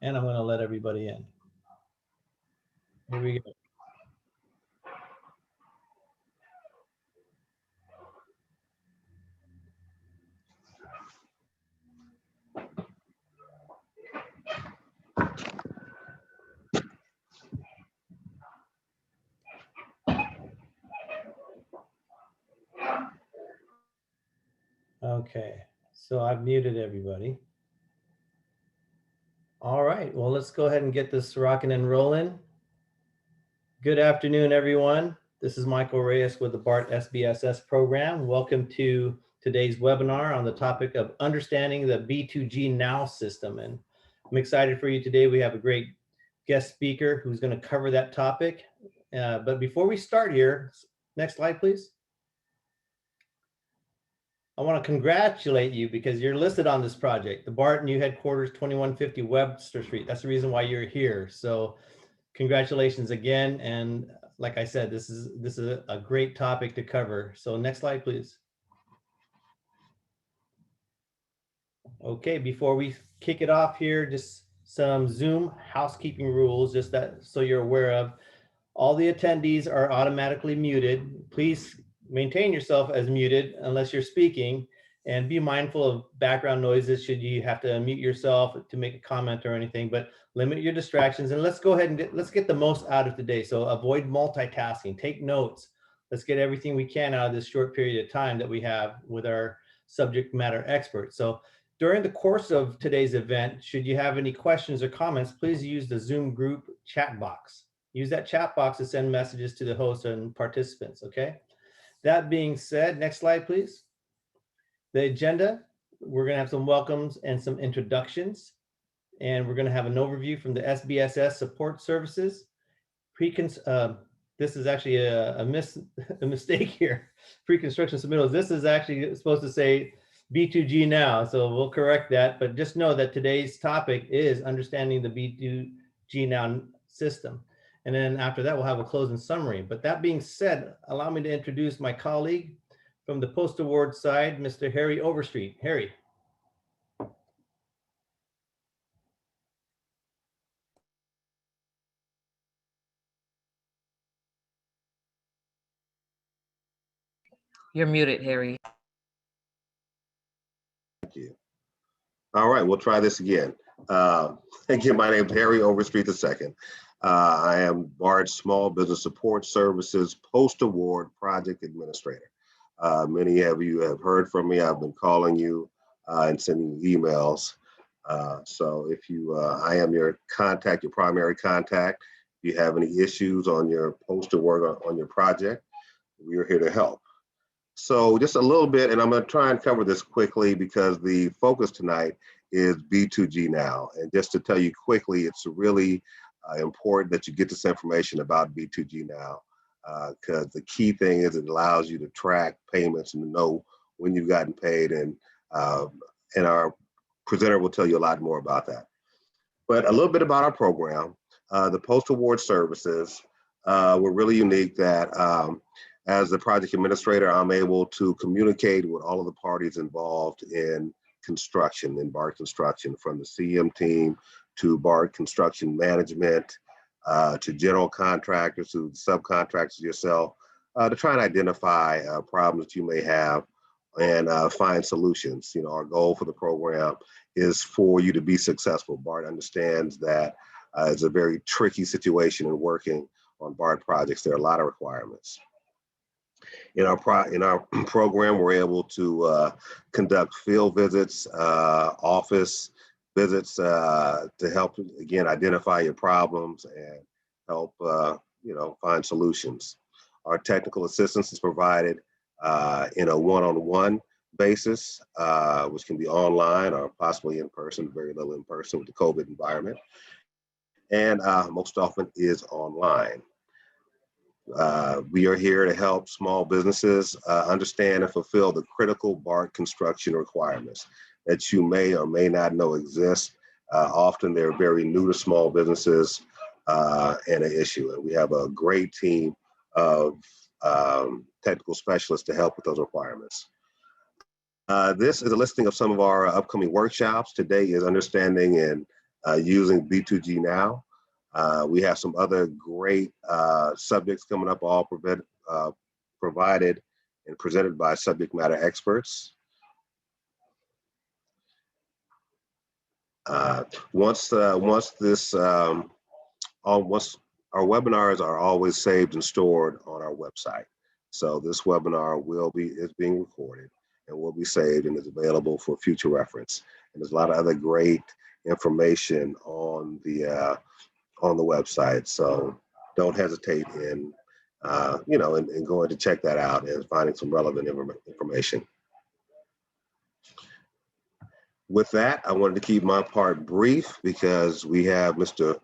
And I'm going to let everybody in. Here we go. Okay, so I've muted everybody. All right, well, let's go ahead and get this rocking and rolling. Good afternoon, everyone. This is Michael Reyes with the BART SBSS program. Welcome to today's webinar on the topic of understanding the B2G Now system. And I'm excited for you today. We have a great guest speaker who's going to cover that topic. But before we start here, next slide, please. I want to congratulate you because you're listed on this project, the BART new headquarters, 2150 Webster Street. That's the reason why you're here. So congratulations again. And like I said, this is a great topic to cover. So next slide, please. Okay, before we kick it off here, just some Zoom housekeeping rules, just that so you're aware of. All the attendees are automatically muted. Please maintain yourself as muted unless you're speaking, and be mindful of background noises should you have to unmute yourself to make a comment or anything, but limit your distractions. And let's go ahead and let's get the most out of today. So avoid multitasking, take notes. Let's get everything we can out of this short period of time that we have with our subject matter experts. So during the course of today's event, should you have any questions or comments, please use the Zoom group chat box. Use that chat box to send messages to the host and participants, okay? That being said, next slide, please. The agenda, we're gonna have some welcomes and some introductions, and we're gonna have an overview from the SBSS support services. This is actually a mistake here. Pre-construction submittals. This is actually supposed to say B2G Now, so we'll correct that, but just know that today's topic is understanding the B2G Now system. And then after that, we'll have a closing summary. But that being said, allow me to introduce my colleague from the post-award side, Mr. Harry Overstreet. Harry. You're muted, Harry. Thank you. All right, we'll try this again. Again, my name is Harry Overstreet II. I am BART Small Business Support Services Post-Award Project Administrator. Many of you have heard from me. I've been calling you and sending you emails. So if you, I am your contact, your primary contact. If you have any issues on your post-award on your project, we are here to help. So just a little bit, and I'm going to try and cover this quickly because the focus tonight is B2G Now. And just to tell you quickly, it's really important that you get this information about B2G Now, because the key thing is it allows you to track payments and to know when you've gotten paid, and our presenter will tell you a lot more about that. But a little bit about our program. The post-award services were really unique that as the project administrator, I'm able to communicate with all of the parties involved in construction, in BART construction, from the CM team to BART construction management, to general contractors, to subcontractors yourself, to try and identify problems that you may have and find solutions. You know, our goal for the program is for you to be successful. BART understands that it's a very tricky situation in working on BART projects. There are a lot of requirements. In our program, we're able to conduct field visits, office visits to help, again, identify your problems and help, find solutions. Our technical assistance is provided in a one-on-one basis, which can be online or possibly in person, very little in person with the COVID environment, and most often is online. We are here to help small businesses understand and fulfill the critical BART construction requirements that you may or may not know exist. Often they're very new to small businesses and an issue. And we have a great team of technical specialists to help with those requirements. This is a listing of some of our upcoming workshops. Today is understanding and using B2G Now. We have some other great subjects coming up, all provided and presented by subject matter experts. Once our webinars are always saved and stored on our website. So this webinar is being recorded and will be saved and is available for future reference. And there's a lot of other great information on the website. So don't hesitate in going to check that out and finding some relevant information. With that, I wanted to keep my part brief because we have Mr.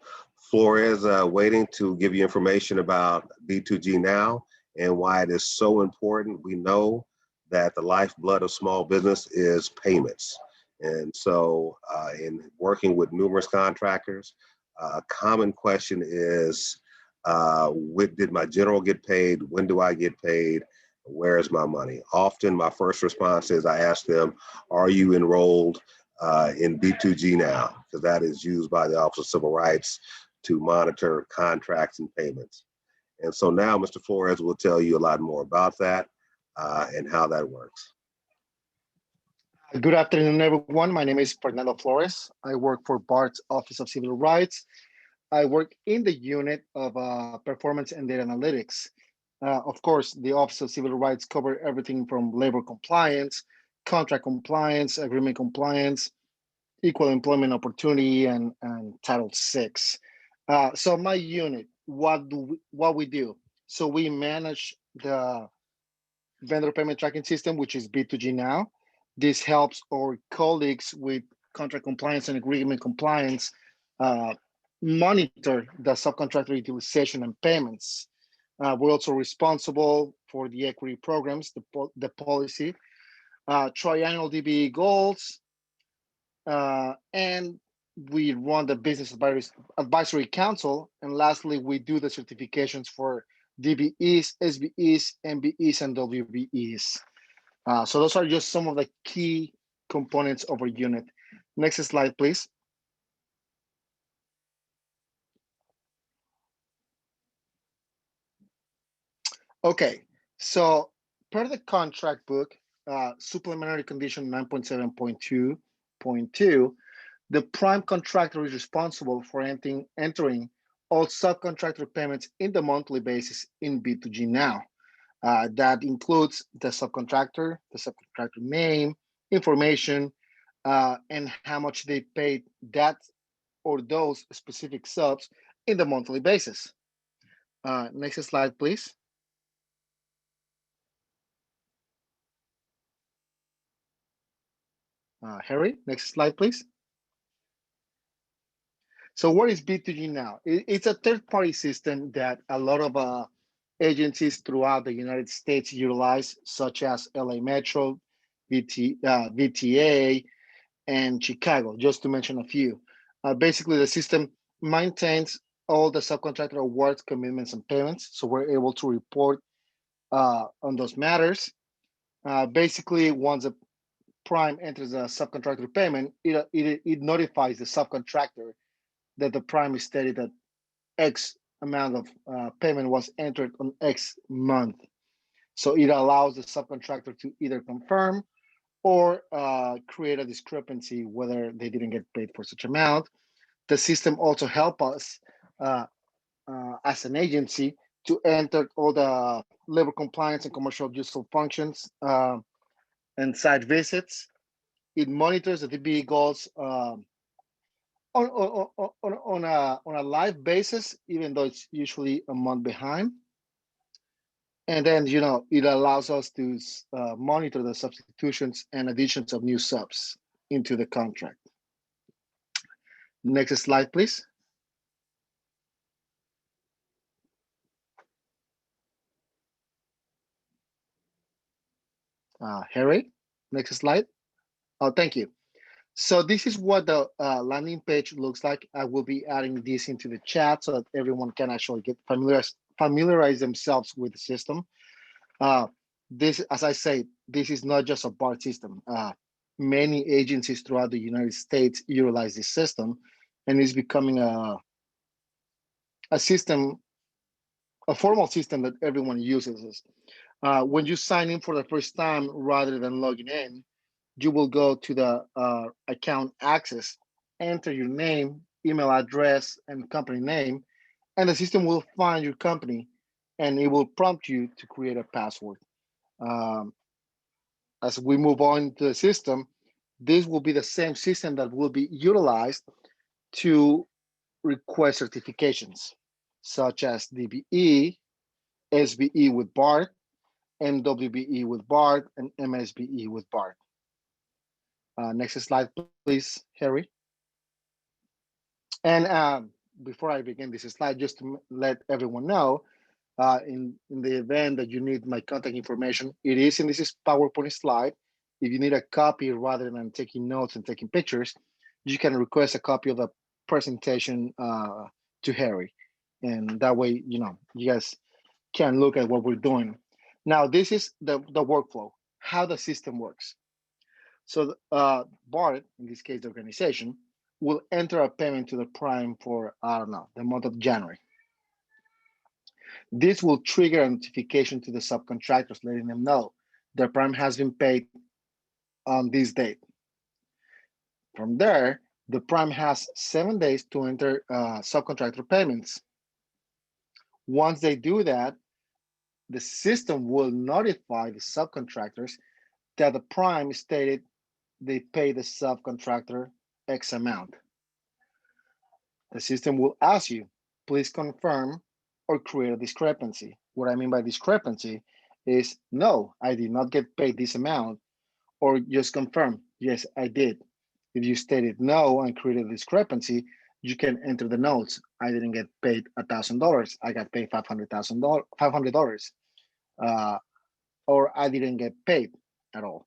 Flores waiting to give you information about B2G Now and why it is so important. We know that the lifeblood of small business is payments. And so in working with numerous contractors, a common question is, when did my general get paid? When do I get paid? Where is my money? Often my first response is I ask them, are you enrolled in B2G Now? Because that is used by the Office of Civil Rights to monitor contracts and payments. And so now Mr. Flores will tell you a lot more about that and how that works. Good afternoon, everyone. My name is Fernando Flores. I work for BART's Office of Civil Rights. I work in the unit of performance and data analytics. Of course, the Office of Civil Rights cover everything from labor compliance, contract compliance, agreement compliance, equal employment opportunity, and Title VI. So my unit, what we do? So we manage the vendor payment tracking system, which is B2G Now. This helps our colleagues with contract compliance and agreement compliance monitor the subcontractor utilization and payments. We're also responsible for the equity programs, the policy, triennial DBE goals, and we run the Business Advisory Council. And lastly, we do the certifications for DBEs, SBEs, MBEs, and WBEs. So those are just some of the key components of our unit. Next slide, please. Okay, so per the contract book, supplementary condition 9.7.2.2, the prime contractor is responsible for entering all subcontractor payments in the monthly basis in B2G Now. That includes the subcontractor name, information, and how much they paid that or those specific subs in the monthly basis. Next slide, please. Harry, next slide, please. So what is B2G Now? It's a third-party system that a lot of agencies throughout the United States utilize, such as LA Metro, VTA, and Chicago, just to mention a few. Basically, the system maintains all the subcontractor awards, commitments, and payments, so we're able to report on those matters. Basically, once a prime enters a subcontractor payment, it notifies the subcontractor that the prime is stated that X amount of payment was entered on X month. So it allows the subcontractor to either confirm or create a discrepancy whether they didn't get paid for such amount. The system also helps us as an agency to enter all the labor compliance and commercial useful functions and site visits. It monitors the DBE goals on a live basis, even though it's usually a month behind. And then, it allows us to monitor the substitutions and additions of new subs into the contract. Next slide, please. Harry, next slide. Oh, thank you. So this is what the landing page looks like. I will be adding this into the chat so that everyone can actually get familiarize themselves with the system. This, as I say, this is not just a BART system. Many agencies throughout the United States utilize this system, and it's becoming a system, a formal system that everyone uses. When you sign in for the first time, rather than logging in, you will go to the account access, enter your name, email address, and company name, and the system will find your company and it will prompt you to create a password. Um, as we move on to the system, this will be the same system that will be utilized to request certifications, such as DBE, SBE with BART, MWBE with BART, and MSBE with BART. Next slide, please, Harry. And before I begin this slide, just to let everyone know, in the event that you need my contact information, it is in this PowerPoint slide. If you need a copy rather than taking notes and taking pictures, you can request a copy of the presentation to Harry. And that way, you guys can look at what we're doing. Now, this is the workflow, how the system works. So BART, in this case, the organization, will enter a payment to the prime for, I don't know, the month of January. This will trigger a notification to the subcontractors, letting them know their prime has been paid on this date. From there, the prime has 7 days to enter subcontractor payments. Once they do that, the system will notify the subcontractors that the prime stated they pay the subcontractor X amount. The system will ask you, please confirm or create a discrepancy. What I mean by discrepancy is, no, I did not get paid this amount, or just confirm, yes, I did. If you stated no and created a discrepancy, you can enter the notes. I didn't get paid $1,000. I got paid $500, or I didn't get paid at all.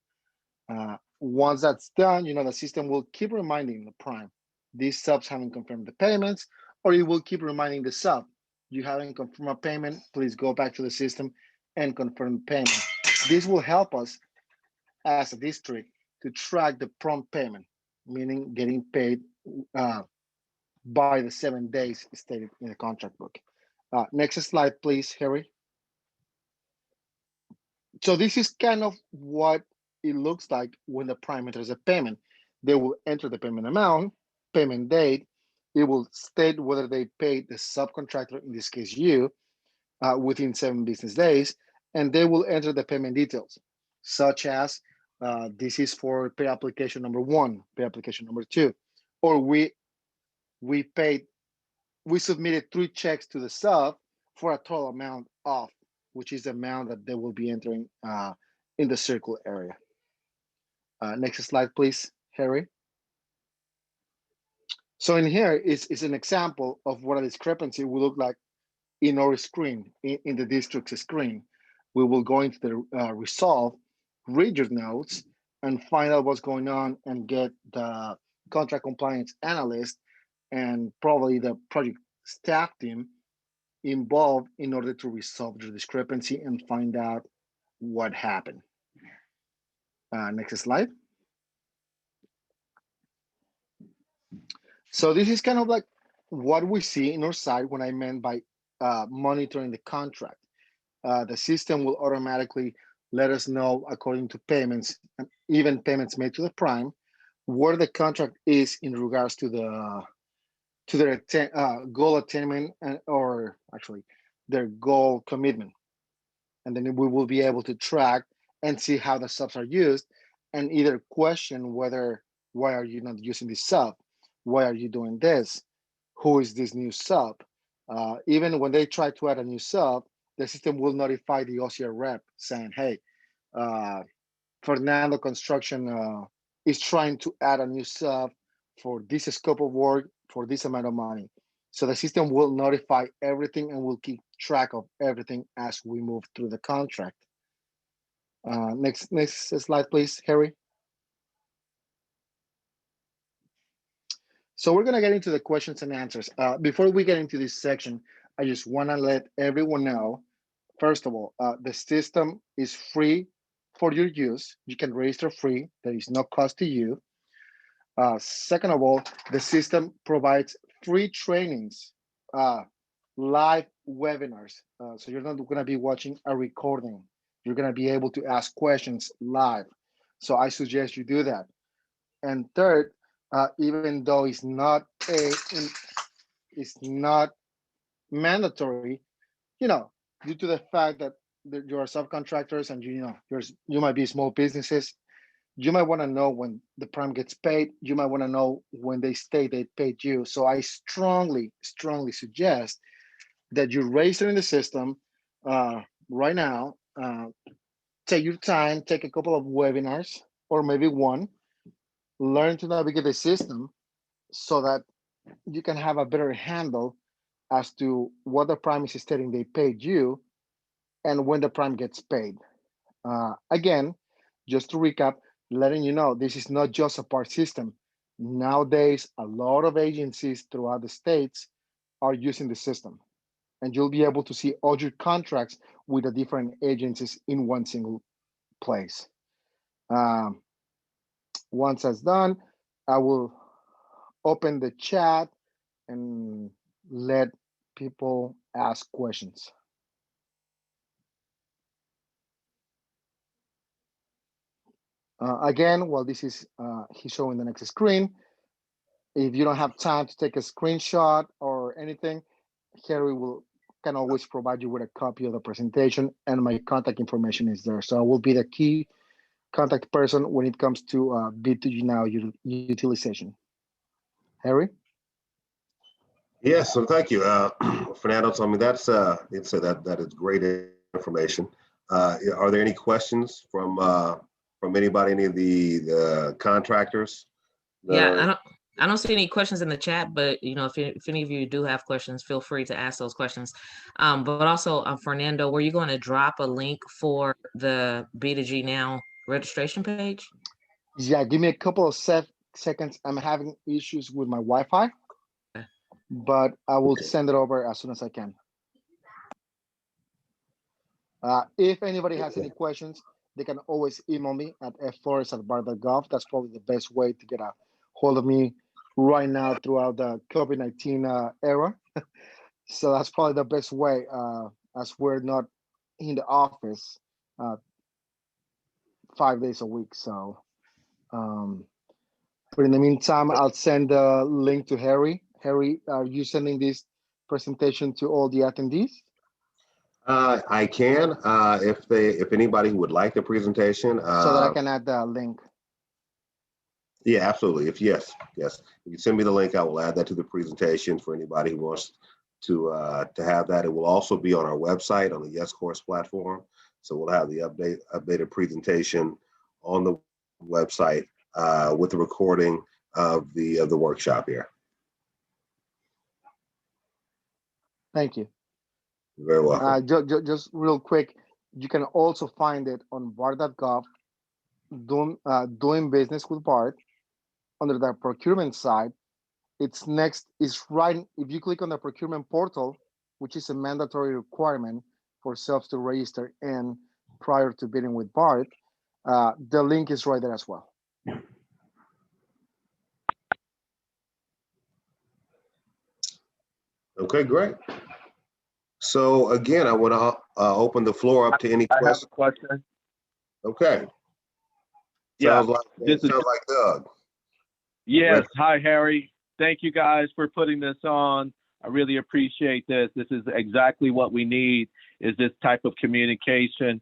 Once that's done, the system will keep reminding the prime, these subs haven't confirmed the payments, or it will keep reminding the sub, you haven't confirmed a payment, please go back to the system and confirm the payment. This will help us as a district to track the prompt payment, meaning getting paid by the 7 days stated in the contract book. Next slide, please, Harry. So this is kind of what it looks like when the prime enters a payment. They will enter the payment amount, payment date. It will state whether they paid the subcontractor, in this case you, within 7 business days, and they will enter the payment details, such as this is for pay application number 1, pay application number 2, or we submitted 3 checks to the sub for a total amount of, which is the amount that they will be entering in the circle area. Next slide, please, Harry. So in here is an example of what a discrepancy will look like in our screen, in the district's screen. We will go into the resolve, read your notes, and find out what's going on and get the contract compliance analyst and probably the project staff team involved in order to resolve the discrepancy and find out what happened. Next slide. So this is kind of like what we see in our side when I meant by monitoring the contract. The system will automatically let us know, according to payments and even payments made to the prime, where the contract is in regards to their goal attainment, or actually their goal commitment. And then we will be able to track and see how the subs are used, and either question why are you not using this sub? Why are you doing this? Who is this new sub? Even when they try to add a new sub, the system will notify the OCR rep saying, hey, Fernando Construction is trying to add a new sub for this scope of work for this amount of money. So the system will notify everything and will keep track of everything as we move through the contract. Next slide, please, Harry. So we're gonna get into the questions and answers. Before we get into this section, I just wanna let everyone know, first of all, the system is free for your use. You can register free, there is no cost to you. Second of all, the system provides free trainings, live webinars. So you're not going to be watching a recording. You're going to be able to ask questions live. So I suggest you do that. And third, even though it's not mandatory, due to the fact that you are subcontractors and you might be small businesses, you might want to know when the prime gets paid. You might want to know when they state they paid you. So I strongly suggest that you register in the system right now. Take your time, take a couple of webinars or maybe one, learn to navigate the system so that you can have a better handle as to what the prime is stating they paid you and when the prime gets paid. Again, just to recap, letting you know this is not just a BART system. Nowadays, a lot of agencies throughout the states are using the system, and you'll be able to see all your contracts with the different agencies in one single place. Once that's done, I will open the chat and let people ask questions. Again, while this is he's showing the next screen, if you don't have time to take a screenshot or anything, Harry can always provide you with a copy of the presentation, and my contact information is there. So I will be the key contact person when it comes to B2G Now utilization. Harry? Yes, so thank you, Fernando. So I mean, that is great information. Are there any questions from anybody, any of the contractors? Yeah, I don't see any questions in the chat, but if any of you do have questions, feel free to ask those questions. But also, Fernando, were you going to drop a link for the B2G Now registration page? Yeah, give me a couple of seconds. I'm having issues with my Wi-Fi, Okay. but I will send it over as soon as I can. If anybody has any questions, they can always email me at fflores@bart.gov. That's probably the best way to get a hold of me right now throughout the COVID-19 era. So that's probably the best way, as we're not in the office 5 days a week. So, but in the meantime, I'll send a link to Harry. Harry, are you sending this presentation to all the attendees? I can, if anybody would like the presentation. So that I can add the link. Yeah, absolutely. Yes, if you send me the link, I will add that to the presentation for anybody who wants to have that. It will also be on our website on the Yes Course platform. So we'll have the updated presentation on the website with the recording of the workshop here. Thank you. You're very welcome. Just real quick, you can also find it on BART.gov, doing business with BART. Under the procurement side, it's right. If you click on the procurement portal, which is a mandatory requirement for self to register in prior to bidding with BART, the link is right there as well. Okay, great. So again, I want to open the floor up to any questions. I have a question. Okay. Yeah, Sounds like Doug. Yes. Hi, Harry. Thank you guys for putting this on. I really appreciate this. This is exactly what we need, is this type of communication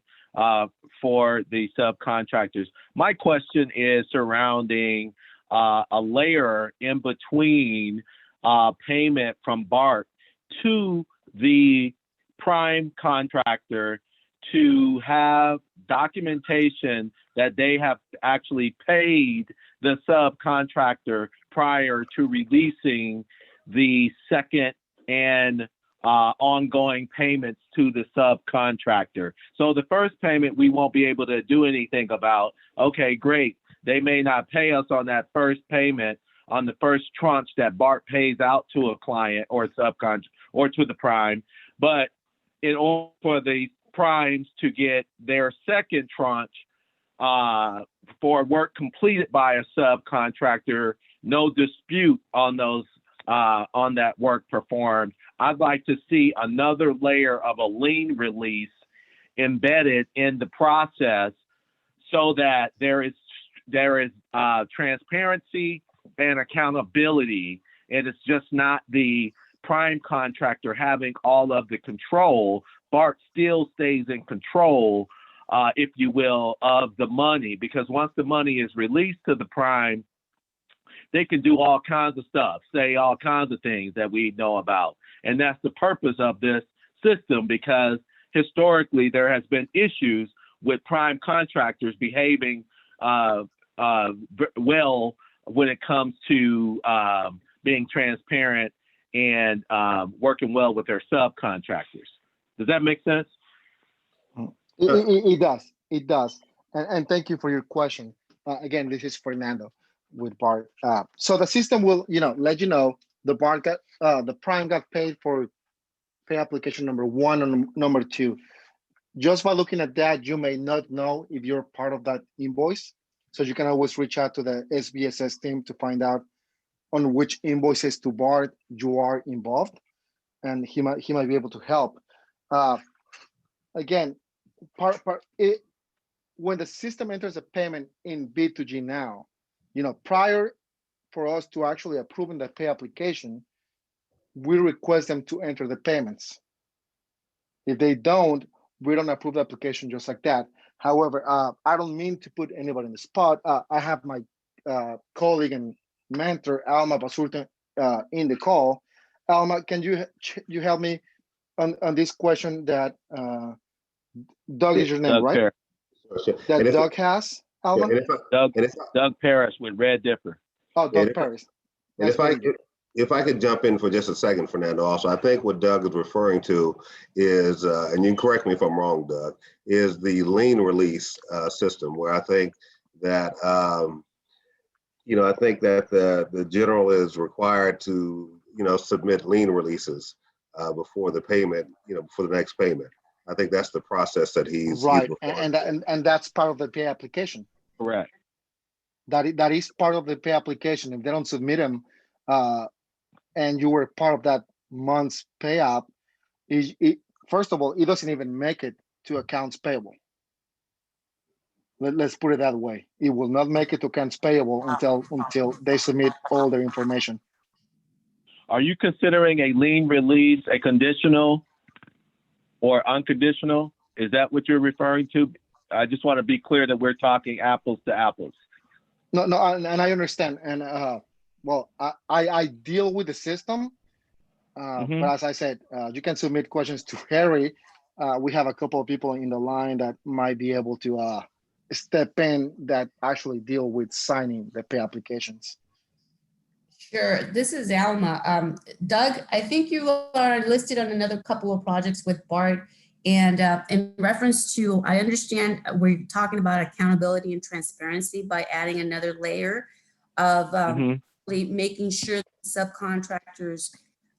for the subcontractors. My question is surrounding a layer in between payment from BART to the prime contractor to have documentation that they have actually paid the subcontractor prior to releasing the second and ongoing payments to the subcontractor. So the first payment we won't be able to do anything about. Okay, great. They may not pay us on that first payment on the first tranche that BART pays out to a client or subcontractor or to the prime, but in order for the primes to get their second tranche for work completed by a subcontractor, no dispute on those on that work performed, I'd like to see another layer of a lien release embedded in the process so that there is transparency and accountability, and it's just not the prime contractor having all of the control. BART still stays in control, if you will, of the money, because once the money is released to the prime, they can do all kinds of stuff, say all kinds of things that we know about. And that's the purpose of this system, because historically there has been issues with prime contractors behaving well when it comes to being transparent and working well with their subcontractors. Does that make sense? It does. It does. And thank you for your question. Again, this is Fernando with BART. So the system will, let you know the BART got the prime got paid for pay application number 1 and number 2. Just by looking at that, you may not know if you're part of that invoice. So you can always reach out to the SBSS team to find out on which invoices to BART you are involved, and he might be able to help. Again, when the system enters a payment in B2G Now, prior for us to actually approving the pay application, we request them to enter the payments. If they don't, we don't approve the application just like that. However, I don't mean to put anybody in the spot. I have my colleague and mentor, Alma Basurta, in the call. Alma, can you help me on this question that Doug is your name, Doug right? Parrish. That Doug has, Alma? Doug Parrish with Red Dipper. Oh, Doug Parrish. And if I could jump in for just a second, Fernando, also, I think what Doug is referring to is, and you can correct me if I'm wrong, Doug, is the lien release system, where I think that, the general is required to, submit lien releases before the payment, before the next payment. I think that's the process that he's right, he's and that's part of the pay application. Correct. That is part of the pay application. If they don't submit them, and you were part of that month's pay up, first of all, it doesn't even make it to accounts payable. Let's put it that way. It will not make it to accounts payable until they submit all their information. Are you considering a lien release a conditional or unconditional? Is that what you're referring to? I just want to be clear that we're talking apples to apples. No, and I understand. And well, I deal with the system, but as I said, you can submit questions to Harry. We have a couple of people in the line that might be able to step in that actually deal with signing the pay applications. Sure, this is Alma. Doug, I think you are listed on another couple of projects with BART. And in reference to, I understand we're talking about accountability and transparency by adding another layer of making sure that subcontractors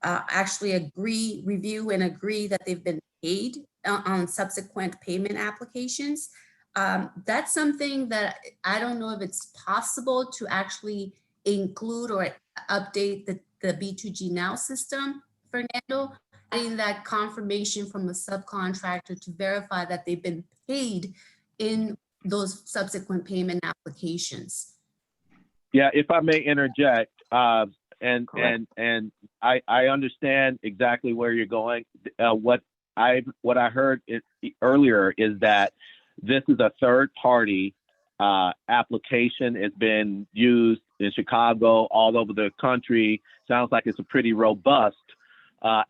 actually review and agree that they've been paid on subsequent payment applications. That's something that I don't know if it's possible to actually include or update the B2G Now system, Fernando, adding that confirmation from the subcontractor to verify that they've been paid in those subsequent payment applications. Yeah, if I may interject, and I understand exactly where you're going. What I heard earlier is that this is a third party application. It's been used in Chicago, all over the country. Sounds like it's a pretty robust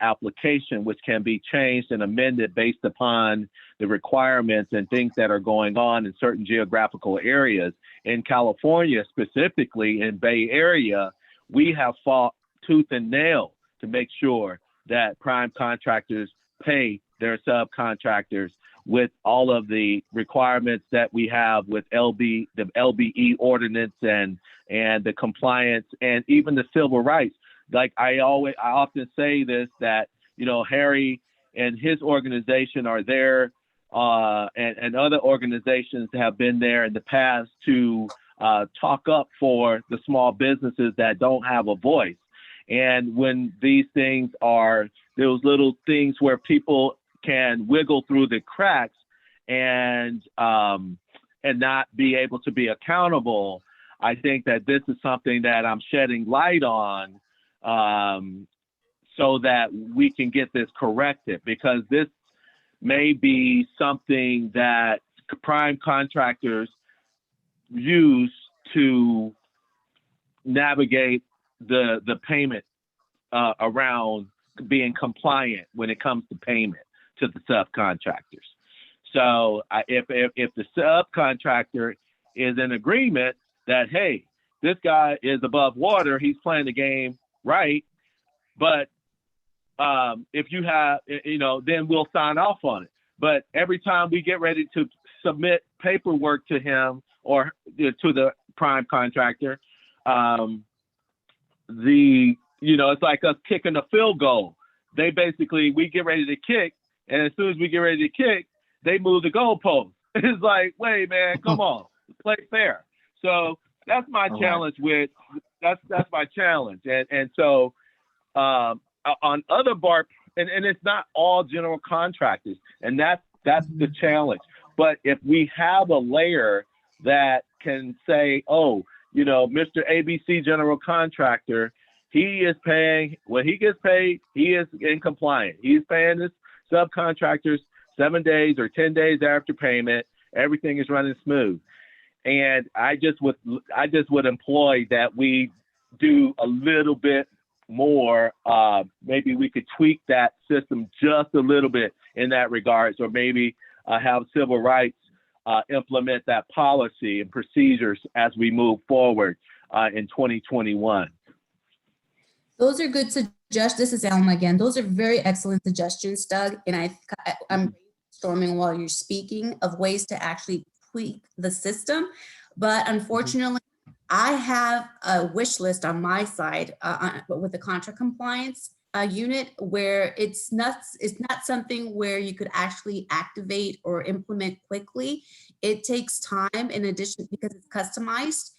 application, which can be changed and amended based upon the requirements and things that are going on in certain geographical areas. In California, specifically in Bay Area, we have fought tooth and nail to make sure that prime contractors pay their subcontractors with all of the requirements that we have with the LBE ordinance and the compliance and even the civil rights. Like I often say this, that, Harry and his organization are there, and other organizations have been there in the past to talk up for the small businesses that don't have a voice. And when these things are those little things where people can wiggle through the cracks and not be able to be accountable, I think that this is something that I'm shedding light on so that we can get this corrected, because this may be something that prime contractors use to navigate the payment around being compliant when it comes to payment to the subcontractors. So if the subcontractor is in agreement that, hey, this guy is above water, he's playing the game right, but if you have, then we'll sign off on it. But every time we get ready to submit paperwork to him or to the prime contractor, it's like us kicking a field goal. We get ready to kick, and as soon as we get ready to kick, they move the goalpost. It's like, wait, man, come on, play fair. So that's my challenge that's my challenge. And so on other BART, and it's not all general contractors, and that's the challenge. But if we have a layer that can say, oh, Mr. ABC general contractor, he is paying, when he gets paid, he is in compliance. He's paying his subcontractors 7 days or 10 days after payment. Everything is running smooth. And I just would employ that we do a little bit more. Maybe we could tweak that system just a little bit in that regards, or maybe have civil rights implement that policy and procedures as we move forward in 2021. Those are good suggestions. This is Alma again. Those are very excellent suggestions, Doug. And I'm brainstorming while you're speaking of ways to actually tweak the system. But unfortunately, I have a wish list on my side with the contract compliance unit where it's not something where you could actually activate or implement quickly. It takes time in addition because it's customized.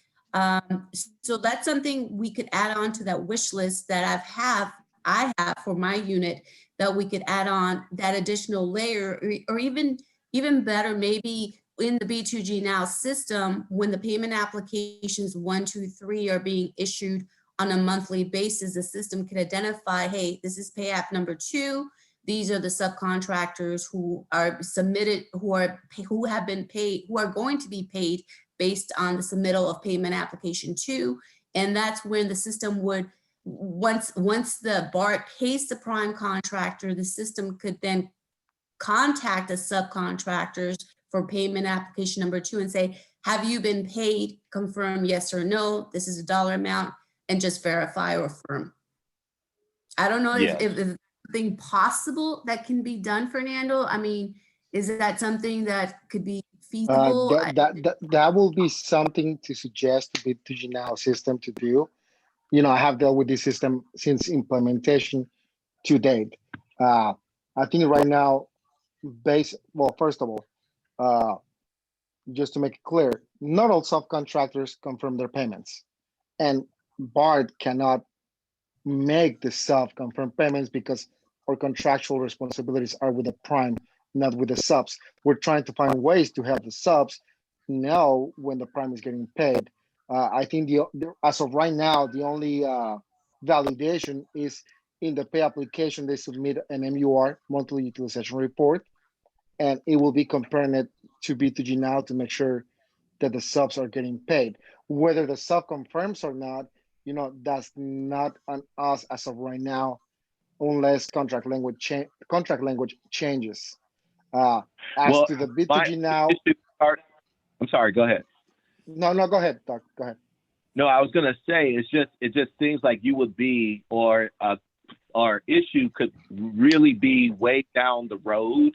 So that's something we could add on to that wish list that I have for my unit, that we could add on that additional layer, or even better, maybe in the B2G Now system, when the payment applications 1, 2, 3 are being issued on a monthly basis, the system can identify, hey, this is pay app number 2. These are the subcontractors who are submitted, who have been paid, who are going to be paid based on the submittal of payment application 2. And that's when the system would, once the BART pays the prime contractor, the system could then contact the subcontractors for payment application number 2 and say, have you been paid? Confirm yes or no. This is a dollar amount, and just verify or affirm. I don't know if something possible that can be done, Fernando. I mean, is that something that could be feasible? That will be something to suggest to B2G Now system to do. I have dealt with this system since implementation to date. I think right now, first of all, just to make it clear, not all subcontractors confirm their payments, and BART cannot make the sub confirm payments because our contractual responsibilities are with the prime, not with the subs. We're trying to find ways to help the subs know when the prime is getting paid. I think as of right now, the only validation is in the pay application. They submit an MUR, monthly utilization report, and it will be comparing it to B2G Now to make sure that the subs are getting paid. Whether the sub confirms or not, that's not on us as of right now, unless contract language changes. As to the B2G Now, I'm sorry. Go ahead. No, go ahead, Doc. Go ahead. No, I was gonna say it just seems like you would be, or our issue could really be way down the road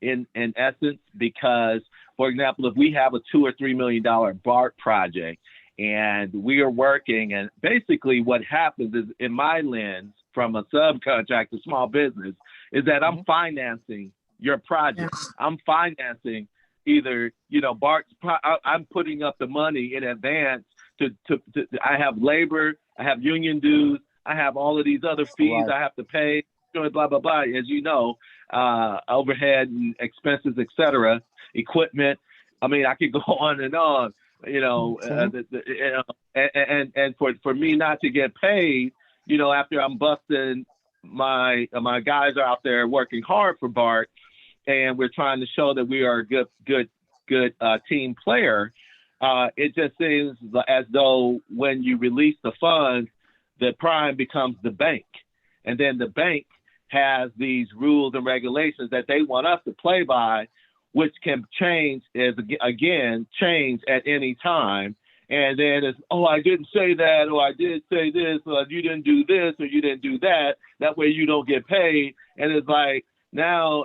in essence, because, for example, if we have a $2 or $3 million BART project and we are working, and basically what happens is, in my lens, from a subcontractor, small business, is that I'm financing your project. I'm financing, either, I'm putting up the money in advance to I have labor, I have union dues, I have all of these other fees Right. I have to pay, blah, blah, blah, as you know, overhead and expenses, etc., equipment. I mean, I could go on and on, and for me not to get paid, after I'm busting, my guys are out there working hard for BART, and we're trying to show that we are a good team player. It just seems as though when you release the funds, the prime becomes the bank, and then the bank has these rules and regulations that they want us to play by, which can change at any time. And then it's, oh, I didn't say that, or I did say this, or you didn't do this, or you didn't do that. That way you don't get paid. And it's like, now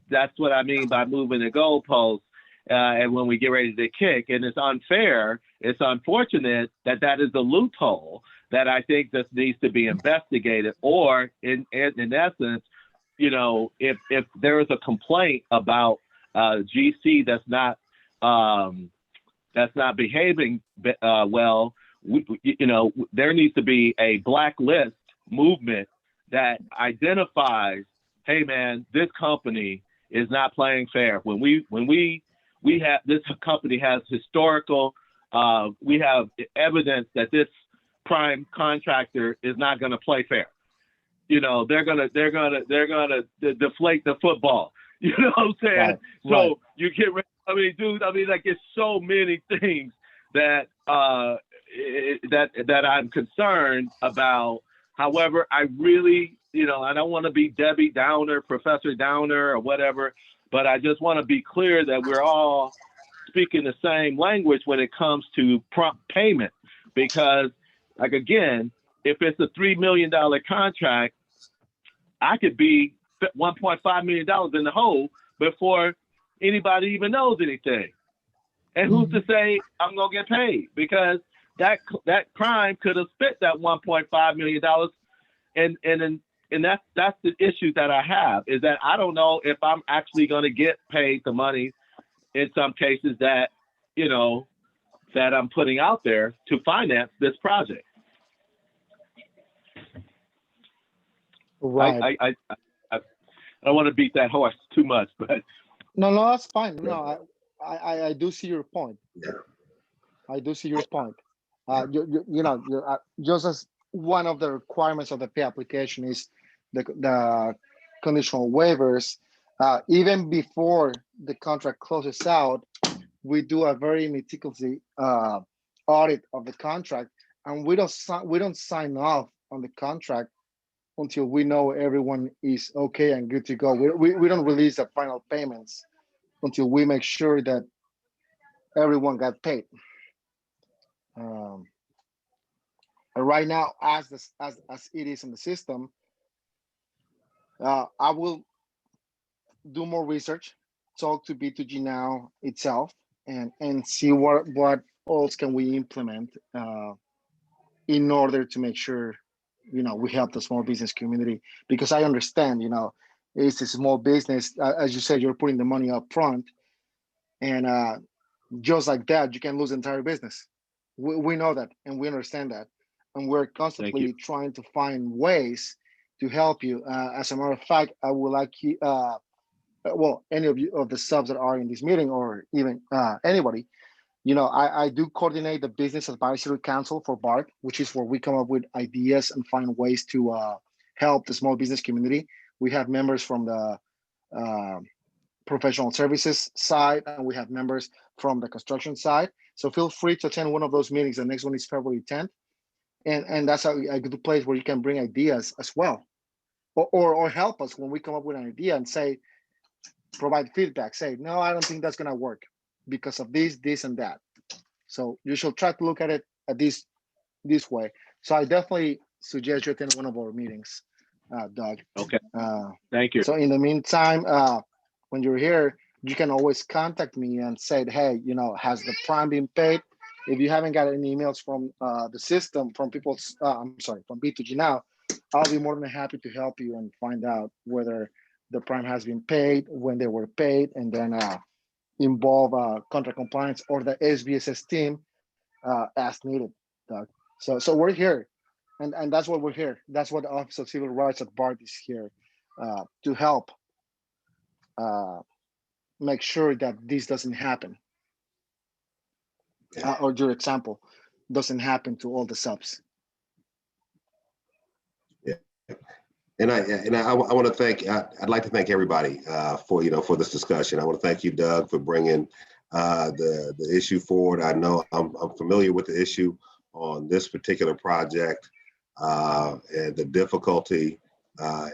that's what I mean by moving the goalposts. And when we get ready to kick, and it's unfair, it's unfortunate that is a loophole that I think this needs to be investigated. Or in essence, if there is a complaint about GC that's not behaving well, there needs to be a blacklist movement that identifies, hey man, this company is not playing fair. When we have, this company has historical, we have evidence that this prime contractor is not going to play fair. They're gonna deflate the football. You know what I'm saying? Right. So you get ready. I mean, dude. I mean, like, it's so many things that that I'm concerned about. However, I really, I don't want to be Debbie Downer, Professor Downer, or whatever, but I just want to be clear that we're all speaking the same language when it comes to prompt payment. Because, like, again, if it's a $3 million contract, I could be $1.5 million in the hole before anybody even knows anything. And who's to say I'm gonna get paid? Because that prime could have spent that $1.5 million, and that's the issue that I have, is that I don't know if I'm actually gonna get paid the money in some cases that that I'm putting out there to finance this project. Right. I don't want to beat that horse too much, but No, that's fine. No, I do see your point. Yeah. I do see your point. Just as one of the requirements of the pay application is the conditional waivers. Even before the contract closes out, we do a very meticulous audit of the contract, and we don't sign off on the contract until we know everyone is okay and good to go. We don't release the final payments until we make sure that everyone got paid. Right now, as it is in the system, I will do more research, talk to B2G Now itself, and see what else can we implement in order to make sure we help the small business community. Because I understand, it's a small business. As you said, you're putting the money up front, and just like that, you can lose the entire business. We know that, and we understand that, and we're constantly trying to find ways to help you. As a matter of fact, I would like you, any of you of the subs that are in this meeting, or even anybody, I do coordinate the Business Advisory Council for BART, which is where we come up with ideas and find ways to help the small business community. We have members from the professional services side, and we have members from the construction side. So feel free to attend one of those meetings. The next one is February 10th. And that's a good place where you can bring ideas as well, or help us when we come up with an idea and provide feedback. Say, no, I don't think that's gonna work because of this, and that. So you should try to look at it this way. So I definitely suggest you attend one of our meetings, Doug. Okay. Thank you. So in the meantime, when you're here, you can always contact me and say, hey, has the prime been paid? If you haven't got any emails from the system, from from B2G Now, I'll be more than happy to help you and find out whether the prime has been paid, when they were paid, and then involve contract compliance or the SBSS team as needed, Doug. So we're here, and that's what we're here. That's what the Office of Civil Rights at BART is here to help make sure that this doesn't happen, or your example doesn't happen to all the subs. And I want to thank, I'd like to thank everybody for this discussion. I want to thank you, Doug, for bringing the issue forward. I know I'm familiar with the issue on this particular project and the difficulty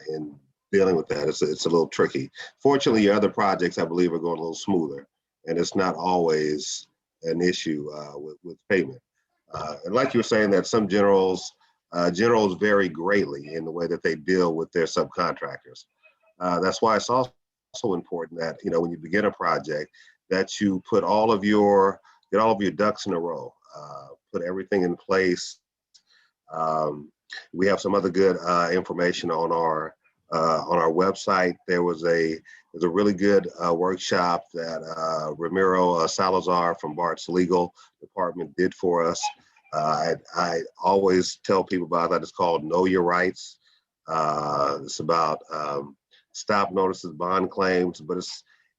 in dealing with that. It's a little tricky. Fortunately, your other projects, I believe, are going a little smoother, and it's not always an issue with payment. And like you were saying, that some generals vary greatly in the way that they deal with their subcontractors. That's why it's also important that, when you begin a project, that you put get all of your ducks in a row, put everything in place. We have some other good information on our website. There was a really good workshop that Ramiro Salazar from BART's legal department did for us. I always tell people about that. It's called Know Your Rights. It's about stop notices, bond claims, but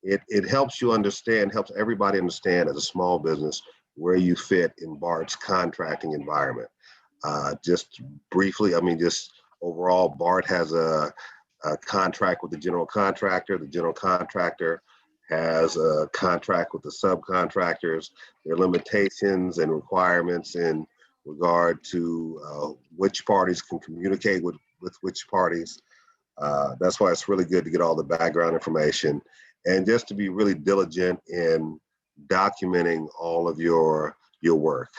it helps you understand, helps everybody understand as a small business where you fit in BART's contracting environment. Just briefly, just overall, BART has a contract with the general contractor. The general contractor has a contract with the subcontractors. There are limitations and requirements in regard to which parties can communicate with which parties. That's why it's really good to get all the background information and just to be really diligent in documenting all of your work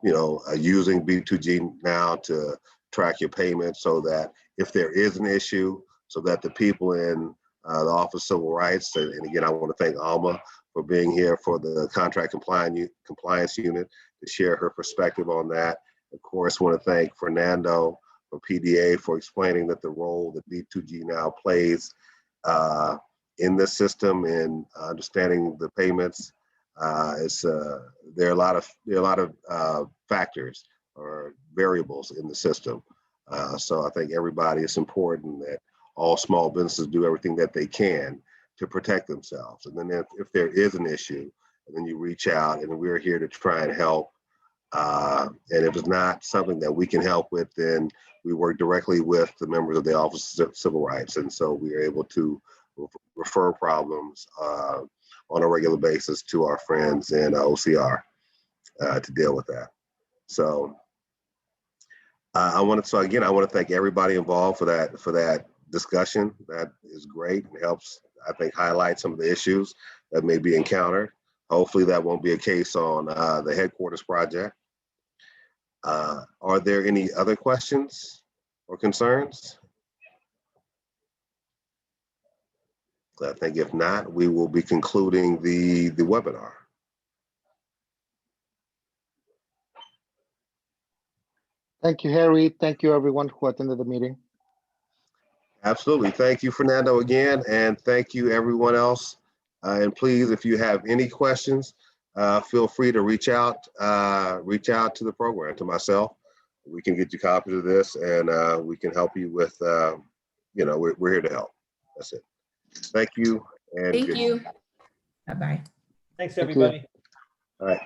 using B2G Now to track your payments, so that if there is an issue, so that the people in the Office of Civil Rights, and again, I want to thank Alma for being here for the contract compliance unit to share her perspective on that. Of course, want to thank Fernando from PDA for explaining that the role that B2G Now plays in this system in understanding the payments. There are a lot of factors or variables in the system. So I think everybody, it's important that all small businesses do everything that they can to protect themselves. And then if there is an issue, and then you reach out, and we're here to try and help. And if it's not something that we can help with, then we work directly with the members of the Office of Civil Rights. And so we are able to refer problems on a regular basis to our friends in OCR to deal with that. So I want to thank everybody involved for that discussion. That is great. It helps, I think, highlight some of the issues that may be encountered. Hopefully that won't be a case on the headquarters project. Are there any other questions or concerns? I think if not, we will be concluding the webinar. Thank you, Harry. Thank you, everyone who attended the meeting. Absolutely. Thank you, Fernando, again, and thank you, everyone else. And please, if you have any questions, feel free to reach out to the program, to myself. We can get you copies of this, and we can help you with, we're here to help. That's it. Thank you. And Thank you. Bye-bye. Thanks, everybody. All right.